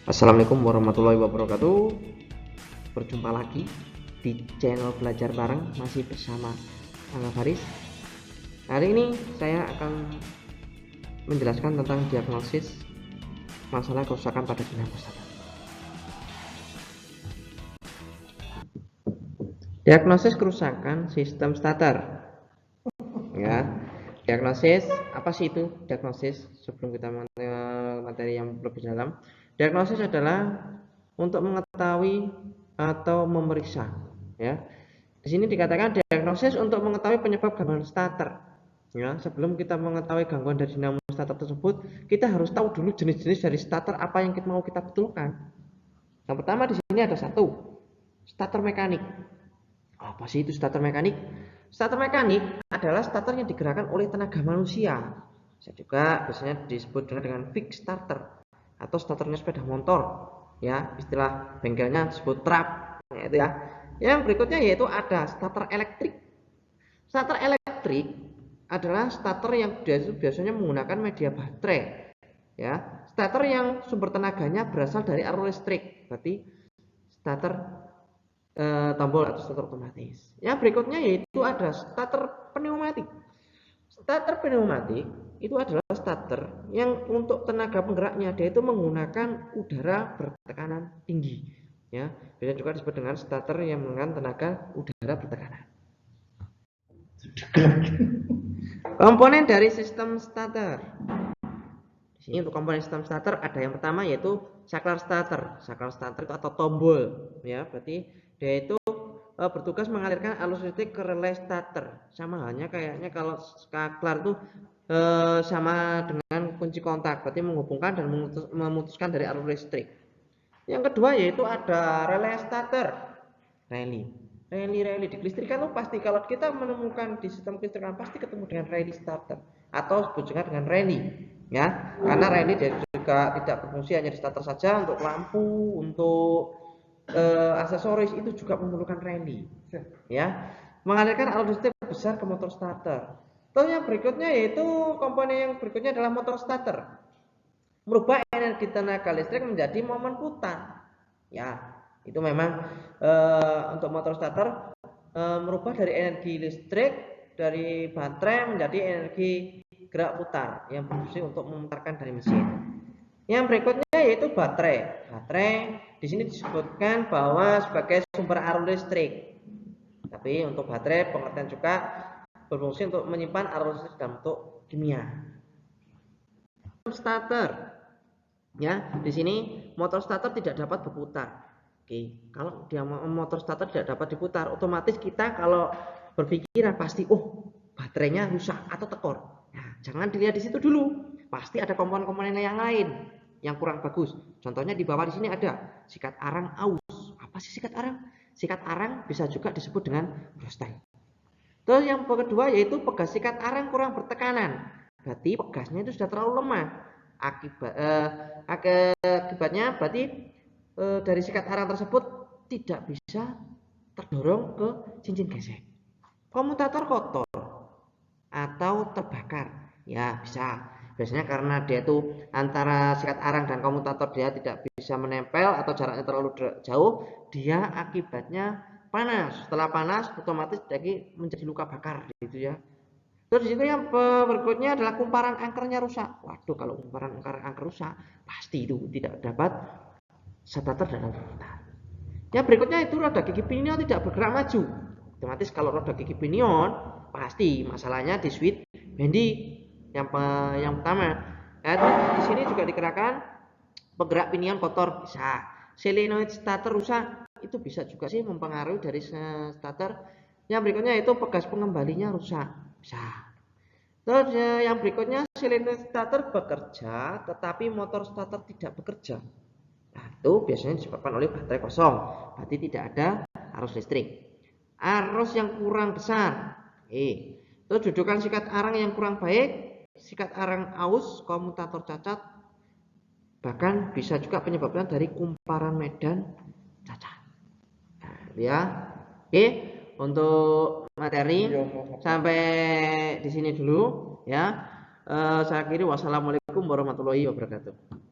Assalamualaikum warahmatullahi wabarakatuh. Berjumpa lagi di channel belajar bareng, masih bersama Angga Faris. Hari ini saya akan menjelaskan tentang diagnosis masalah kerusakan pada ginjal prostata. Diagnosis kerusakan sistem starter. Ya, diagnosis apa sih itu? Diagnosis sebelum kita materi yang lebih dalam. Diagnosis adalah untuk mengetahui atau memeriksa, ya. Di sini dikatakan diagnosis untuk mengetahui penyebab gangguan starter. Ya, sebelum kita mengetahui gangguan dari dinamo starter tersebut, kita harus tahu dulu jenis-jenis dari starter apa yang mau kita betulkan. Yang pertama di sini ada satu, starter mekanik. Apa sih itu starter mekanik? Starter mekanik adalah starter yang digerakkan oleh tenaga manusia. Bisa juga biasanya disebut dengan fixed starter atau starternya sepeda motor. Ya, istilah bengkelnya disebut trap. Itu ya. Yang berikutnya yaitu ada starter elektrik. Starter elektrik adalah starter yang biasanya menggunakan media baterai. Ya, starter yang sumber tenaganya berasal dari arus listrik. Berarti starter tombol atau starter otomatis. Yang berikutnya yaitu ada starter pneumatik. Starter pneumatik itu adalah starter yang untuk tenaga penggeraknya dia itu menggunakan udara bertekanan tinggi. Ya, bisa juga disebut dengan starter yang menggunakan tenaga udara bertekanan. Komponen dari sistem starter. Di sini untuk komponen sistem starter ada yang pertama yaitu saklar starter. Saklar starter itu atau tombol, ya, berarti dia itu bertugas mengalirkan arus listrik ke relay starter. Sama halnya kayaknya kalau saklar itu sama dengan kunci kontak, berarti menghubungkan dan memutuskan dari arus listrik. Yang kedua yaitu ada relay starter. Rally di kelistrikan itu pasti kalau kita menemukan di sistem kelistrikan pasti ketemu dengan rally starter atau disebut juga dengan rally, ya, karena rally dia juga tidak berfungsi hanya di starter saja, untuk lampu, untuk aksesoris itu juga memerlukan rally, ya, mengalirkan arus listrik besar ke motor starter. Terus yang berikutnya yaitu komponen yang berikutnya adalah motor starter, merubah energi tenaga listrik menjadi momen putar. Ya, itu memang untuk motor starter merubah dari energi listrik dari baterai menjadi energi gerak putar yang berfungsi untuk memutarkan dari mesin. Yang berikutnya yaitu baterai. Baterai di sini disebutkan bahwa sebagai sumber arus listrik. Tapi untuk baterai pengertian juga berfungsi untuk menyimpan arus listrik dalam bentuk kimia. Starter. Ya, di sini motor starter tidak dapat berputar. Oke, kalau dia motor starter tidak dapat diputar, otomatis kita kalau berpikiran pasti, oh, baterainya rusak atau tekor. Nah, jangan dilihat di situ dulu. Pasti ada komponen-komponen yang lain yang kurang bagus. Contohnya di bawah di sini ada sikat arang aus. Apa sih sikat arang? Sikat arang bisa juga disebut dengan brosteng. Terus yang kedua yaitu pegas sikat arang kurang bertekanan. Berarti pegasnya itu sudah terlalu lemah. Akibatnya berarti dari sikat arang tersebut tidak bisa terdorong ke cincin gesek. Komutator kotor atau terbakar, ya bisa. Biasanya karena dia itu antara sikat arang dan komutator dia tidak bisa menempel atau jaraknya terlalu jauh, dia akibatnya panas. Setelah panas otomatis jadi menjadi luka bakar gitu ya. Terus itu yang berikutnya adalah kumparan angkernya rusak. Waduh, kalau kumparan angker rusak pasti itu tidak dapat starter dan berputar. Yang berikutnya itu roda gigi pinion tidak bergerak maju. Otomatis kalau roda gigi pinion pasti masalahnya di switch bendi yang pertama. Nah, di sini juga dikatakan penggerak pinion kotor bisa. Solenoid starter rusak itu bisa juga sih mempengaruhi dari starter. Yang berikutnya itu pegas pengembalinya rusak bisa. Terus yang berikutnya solenoid starter bekerja tetapi motor starter tidak bekerja. Nah, itu biasanya disebabkan oleh baterai kosong, berarti tidak ada arus listrik. Arus yang kurang besar. Terus dudukan sikat arang yang kurang baik, sikat arang aus, komutator cacat, bahkan bisa juga penyebabnya dari kumparan medan cacat. Nah, ya. Oke, untuk materi sampai di sini dulu ya. Saya akhiri, wassalamualaikum warahmatullahi wabarakatuh.